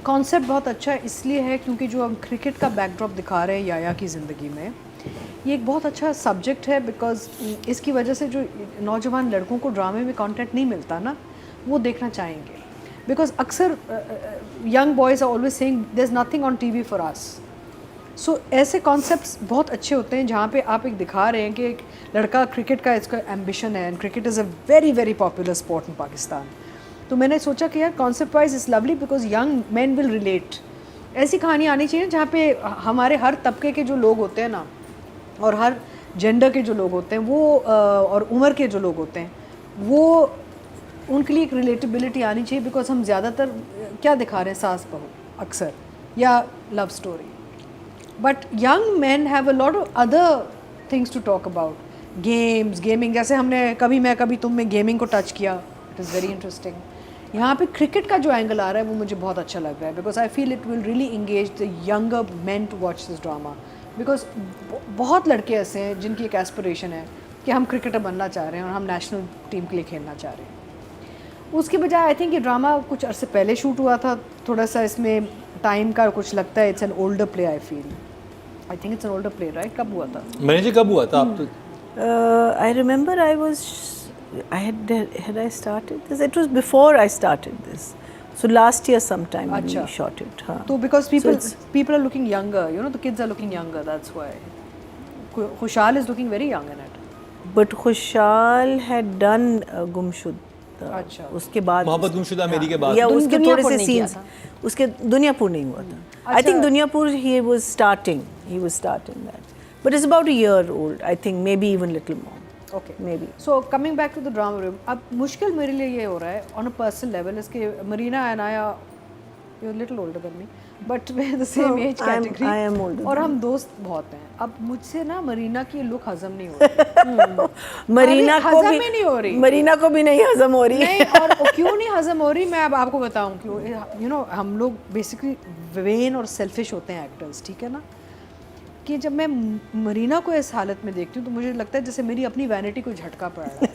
Concept बहुत अच्छा इसलिए है क्योंकि जो हम क्रिकेट का बैकड्रॉप दिखा रहे हैं याया की ज़िंदगी में, ये एक बहुत अच्छा सब्जेक्ट है बिकॉज इसकी वजह से जो नौजवान लड़कों को ड्रामे में कंटेंट नहीं मिलता ना, वो देखना चाहेंगे। बिकॉज अक्सर young boys are always saying there is nothing on TV for us. So ऐसे कॉन्सेप्ट्स बहुत अच्छे होते हैं जहाँ पे आप एक दिखा रहे हैं कि एक लड़का क्रिकेट का इसका एम्बिशन है, and cricket is a very very popular sport in Pakistan. तो मैंने सोचा कि यार concept wise is lovely because young man will relate. ऐसी कहानी आनी चाहिए जहाँ पे हमारे हर तबके के जो लोग होते हैं ना, और हर जेंडर के जो लोग होते हैं वो और उम्र के जो लोग होते हैं वो, उनके लिए एक रिलेटेबिलिटी आनी चाहिए। बिकॉज हम ज़्यादातर क्या दिखा रहे हैं, सास बहू अक्सर, या love story, but young man have a lot of other things to talk about. Gaming, जैसे हमने कभी मैं कभी तुम में गेमिंग को टच किया, इट इज़ वेरी इंटरेस्टिंग। यहाँ पे क्रिकेट का जो एंगल आ रहा है वो मुझे बहुत अच्छा लग रहा है because I feel it will really engage the younger man to watch this drama. Because बहुत लड़के ऐसे हैं जिनकी एक एस्पिरेशन है कि हम क्रिकेटर बनना चाह रहे हैं और हम नेशनल टीम के लिए खेलना चाह रहे हैं। उसके बजाय आई थिंक ये ड्रामा कुछ अरसे पहले शूट हुआ था, थोड़ा सा इसमें टाइम का कुछ लगता है। It's an older play, I feel, I think it's an older play, right? कब हुआ था मैंने जी, कब हुआ था आप तो? I remember I had I started this? It was before I started this. So last year sometime अच्छा. we shot it. हाँ. तो because people it's- people are looking younger, you know, the kids are looking younger, that's why. Khushal is looking very young in it. But Khushal had done Gumshud. अच्छा. उसके बाद मोहब्बत गुमशुदा मेरी के बाद या उसके थोड़े दुनियापुर से नहीं किया सीन्स उसके दुनियापुर नहीं हुआ था। I अच्छा. think Duniyapur he was starting that. But it's about a year old. I think maybe even little more. Okay. Maybe. So coming back to the drama room, अब मुश्किल मेरे लिए ये हो रहा है on a personal level, इसके Marina and I are, you're a little older than me, but we're the same No, age category. I am older और than हम दोस्त बहुत हैं। अब मुझसे ना मरीना की लुक हजम नहीं हो रही। मरीना अरे, को हजम भी ही नहीं हो रही। मरीना को भी नहीं हजम हो रही। नहीं, और क्यों नहीं हजम हो रही मैं अब आपको बताऊं क्यों। यू नो, हम लोग बेसिकली वेन और सेल्फिश होते हैं एक्टर्स, ठीक है ना, कि जब मैं मरीना को इस हालत में देखती हूँ तो मुझे लगता है जैसे मेरी अपनी वैनिटी को झटका पड़ रहा है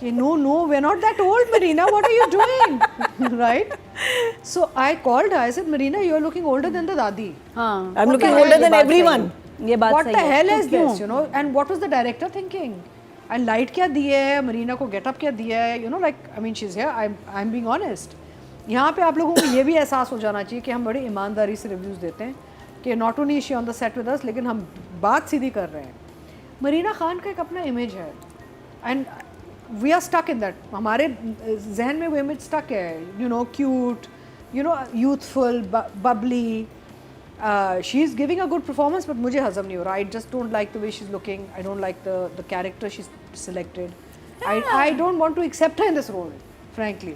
कि no we are not that old Marina, what are you doing, right? So I called her, I said Marina you are looking older than the dadi. हाँ, I'm looking the hell, older ये than बात everyone. ये बात What सही the है। hell तो is क्यों? this, you know? And what was the director thinking? And light क्या दिया है, मरीना को गेटअप क्या दिया है, you know, like I mean she's here, I'm being honest. यहाँ पे आप लोगों को ये भी एहसास हो जाना चाहिए कि हम बड़ी ईमानदारी से रिव्यूज़ देते हैं कि not only she on the set with us, लेकिन हम बात सीधी कर रहे हैं। मरीना खान का एक अपना इमेज है and we are stuck in that. हमारे जहन में वो इमेज स्टक है, you know, cute, you know, youthful, bubbly. She is giving a good performance, but मुझे हजम नहीं हो रहा। I just don't like the way she is looking, I don't like the character she selected, I don't want to accept her in this role frankly.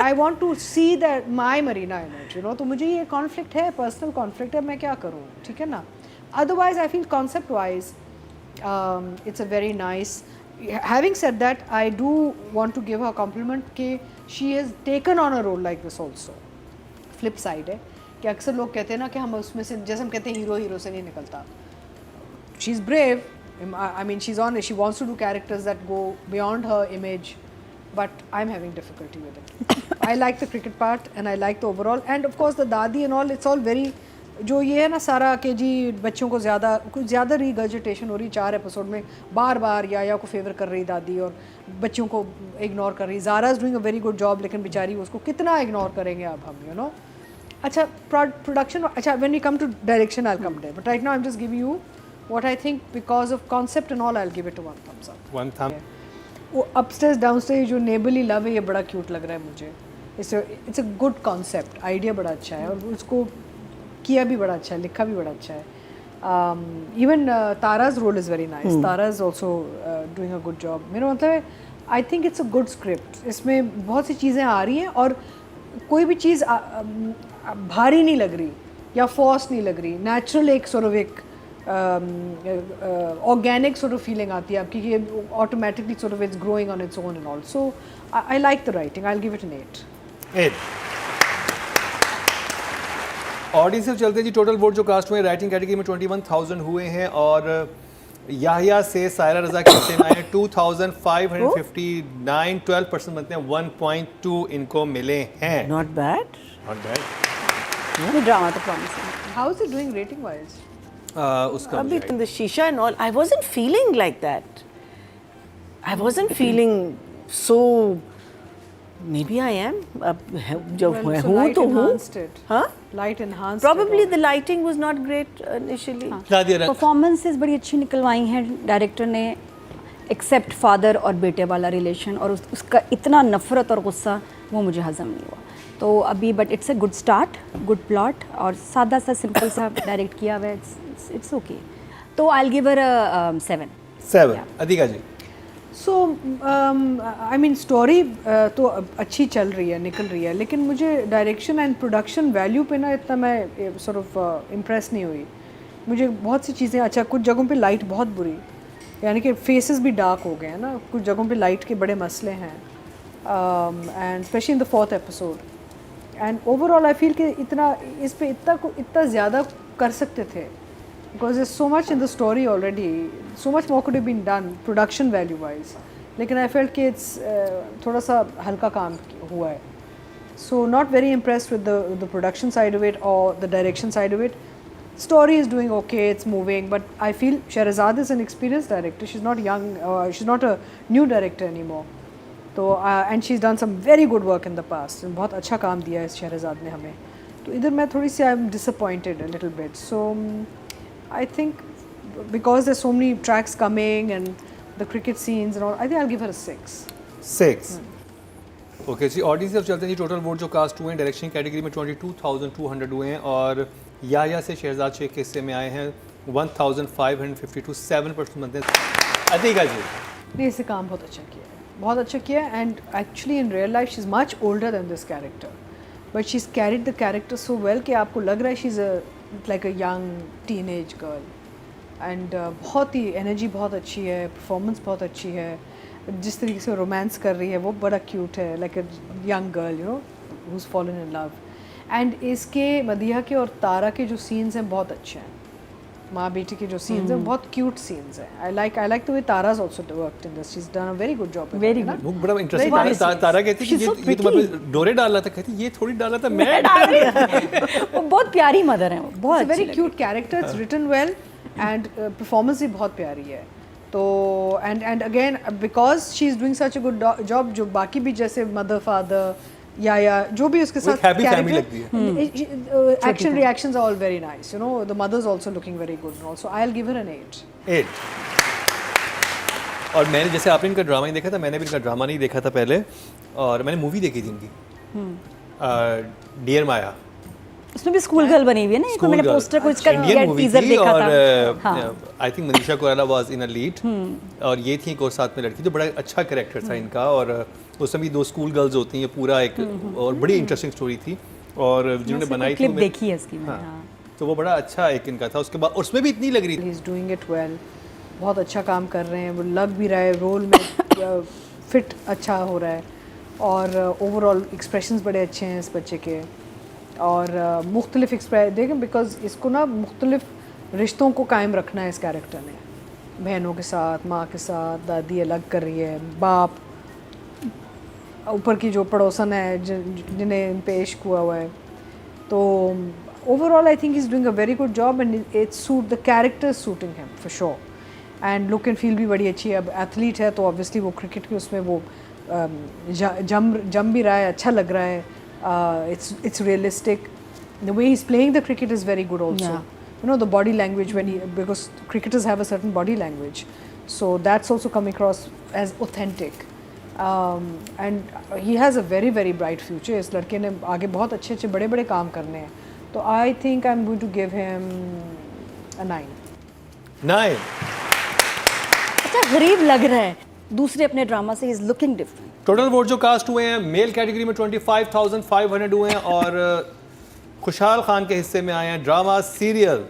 I want to see that my Marina in it, you know. तो मुझे ये conflict है, personal conflict है, मैं क्या करूँ, ठीक है ना? Otherwise I feel concept wise it's a very nice. Having said that, I do want to give her a compliment कि she has taken on a role like this also. Flip side है कि अक्सर लोग कहते हैं ना कि हम उसमें से, जैसे हम कहते हैं हीरो से नहीं निकलता. She's brave. I mean she wants to do characters that go beyond her image. But I'm having difficulty with it. I like the cricket part and I like the overall, and of course the दादी and all, it's all very, जो ये है ना सारा कि जी बच्चों को कुछ ज़्यादा रिगर्जिटेशन हो रही 4 एपिसोड में, बार बार या को फेवर कर रही दादी और बच्चों को इग्नोर कर रही। Zara is doing a very good job, लेकिन बेचारी उसको कितना इग्नोर करेंगे अब हम, यू नो। अच्छा, प्रोडक्शन, अच्छा, when we come to direction I will come there, but right now I am just giving you what I think because of concept and all. I will give it 1 thumbs up. 1 thumb. वो upstairs downstairs जो नेबली love है, ये बड़ा cute लग रहा है मुझे। It's a good concept, idea बड़ा अच्छा है और उसको किया भी बड़ा अच्छा है, लिखा भी बड़ा अच्छा है। Even Tara's role is very nice, Tara is also doing a good job. मेरा मतलब है I think it's a good script. इसमें बहुत सी चीज़ें आ रही हैं और कोई भी चीज़ भारी नहीं लग रही या फोर्स नहीं लग रही, नेचुरल एक सॉर्ट ऑफ एक organic sort of feeling आती है आपकी कि automatically sort of it's growing on its own and all. So I like the writing. I'll give it an 8. 8. Audience से चलते जी, टोटल वोट जो कास्ट हुए राइटिंग कैटेगरी में 21,000 हुए हैं और याहिया से सायरा रज़ा के से आए 2,559, 12% बनते हैं, 1.2 इनको मिले हैं। Not bad. Not bad. Drama तो promising. How is it doing rating wise? उसका Abhi, मुझे in the shisha and all, I wasn't feeling like that. I wasn't feeling so. Maybe I am. अब जब Well, so हूँ light तो हूँ. enhanced it. Huh? Light enhanced Probably it. the lighting was not great initially. Radhiya रख performances बड़ी अच्छी निकलवाई हैं director ने, एक्सेप्ट फादर और बेटे वाला रिलेशन, और उसका इतना नफरत और गुस्सा वो मुझे हजम नहीं हुआ। तो अभी but it's a good start, good plot, और सादा सा सिंपल सा डायरेक्ट किया हुआ है, इट्स ओके। तो आई विल गिव हर 7। 7 अधिका जी So, I mean story तो अच्छी चल रही है, निकल रही है, लेकिन मुझे डायरेक्शन एंड प्रोडक्शन वैल्यू पे ना इतना मैं sort of इम्प्रेस नहीं हुई। मुझे बहुत सी चीज़ें, अच्छा कुछ जगहों पे लाइट बहुत बुरी, यानी कि फेसेस भी डार्क हो गए हैं ना, कुछ जगहों पे लाइट के बड़े मसले हैं, and specially in the 4th episode. And overall I feel कि इतना इस पे इतना ज़्यादा कर सकते थे, because there's so much in the story already, so much more could have been done production value wise, लेकिन I felt कि it's थोड़ा सा हल्का काम हुआ है, so not very impressed with the production side of it or the direction side of it. Story is doing okay, it's moving, but I feel Shehrazad is an experienced director, she's not young, she's not a new director anymore, तो and she's done some very good work in the past, बहुत अच्छा काम दिया है शहरज़ाद ने हमें, तो इधर मैं थोड़ी सी I'm disappointed a little bit, so I think because there's so many tracks coming and the cricket scenes and all, I think I'll give her a 6. 6 okay जी। ऑडियंस से अब चलते हैं जी। टोटल वोट जो कास्ट हुए हैं direction category में 22,200 हुए हैं, और याया से शहजाद शेख के हिस्से में आए हैं 1,552, 7% बनते हैं। अधिका जी नहीं, इससे काम बहुत अच्छा किया है, बहुत अच्छा किया है, and actually in real life she is much older than this character, but she is carried the character so well कि आपको लग रहा है she is like a young teenage girl, and बहुत ही एनर्जी बहुत अच्छी है, परफॉर्मेंस बहुत अच्छी है, जिस तरीके से रोमांस कर रही है वो बड़ा क्यूट है, like a young girl you know who is fallen in love. And इसके मदिया के और तारा के जो सीन्स हैं बहुत अच्छे हैं, माँ बेटी के जो सीन्स हैं बहुत क्यूट सीन्स हैं। I like the way Tara's also worked in this, she's done a very good job, Very है ना? good. वो बड़ा इंटरेस्टिंग Very था। nice. तारा कहती कि She's so ये तुम्हारे डोरे डाल रहा था, कहती ये थोड़ी डाल रहा था मैं डाल रही हूँ। वो बहुत प्यारी मदर है, वो बहुत It's a very अच्छी cute character, it's written well, and performance भी बहुत प्यारी है। तो and again because she is doing such a good job, जो बाकी भी जैसे mother father या जो भी उसके वो एक साथ happy family लगती है। action reactions are all very nice, you know, the mother's also looking very good and also I'll give her an 8. 8 और मैंने जैसे आपने इनका ड्रामा नहीं देखा था, मैंने भी इनका ड्रामा नहीं देखा था पहले, और मैंने मूवी देखी थी इनकी डियर माया। उसमें भी स्कूल गर्ल बनी हुई है ना, एक मैंने पोस्टर को इसका इंडियन मूवी टीजर थी, देखा और था। I think Manisha Koirala was in a lead, और ये थी एक और साथ में लड़की, तो बड़ा अच्छा कैरेक्टर था इनका, और उसमें भी 2 स्कूल गर्ल्स होती हैं, पूरा एक और बड़ी इंटरेस्टिंग स्टोरी थी, और जिन्होंने बनाई थी क्लिप देखी है इसकी मैंने। हाँ। तो वो बड़ा अच्छा एक इनका था। उसके बाद उसमें भी इतनी लग रही थी, He's doing it well, बहुत अच्छा काम कर रहे हैं, वो लग भी रहा है रोल में, फिट अच्छा हो रहा है, और ओवरऑल एक्सप्रेशंस बड़े अच्छे हैं इस बच्चे के, और मुख्तलिफ एक्सप्रेस देखें, बिकॉज इसको ना मुख्तलिफ रिश्तों को कायम रखना है इस कैरेक्टर ने, बहनों के साथ, माँ के साथ, दादी अलग कर रही है, बाप, ऊपर की जो पड़ोसन है जिन्हें इन पे इश्क हुआ है, तो overall I think is doing a very good job, and it's suit the character suiting him for sure, and look and feel भी बड़ी अच्छी है। अब एथलीट है तो ऑब्वियसली वो क्रिकेट के उसमें वो जम भी रहा है, अच्छा लग रहा है, it's realistic, the way he's playing the cricket is very good also. Yeah. You know, the body language because cricketers have a certain body language, so that's also coming across as authentic, and he has a very very bright future. इस लड़के ने आगे बहुत अच्छे अच्छे बड़े बड़े काम करने हैं, तो I think I'm going to give him a 9. 9 अच्छा गरीब लग रहा है, दूसरे अपने ड्रामा से is looking different. Total vote जो कास्ट हुए हैं मेल कैटेगरी में 25,500 हुए हैं, और खुशहाल खान के हिस्से में आए हैं ड्रामा सीरियल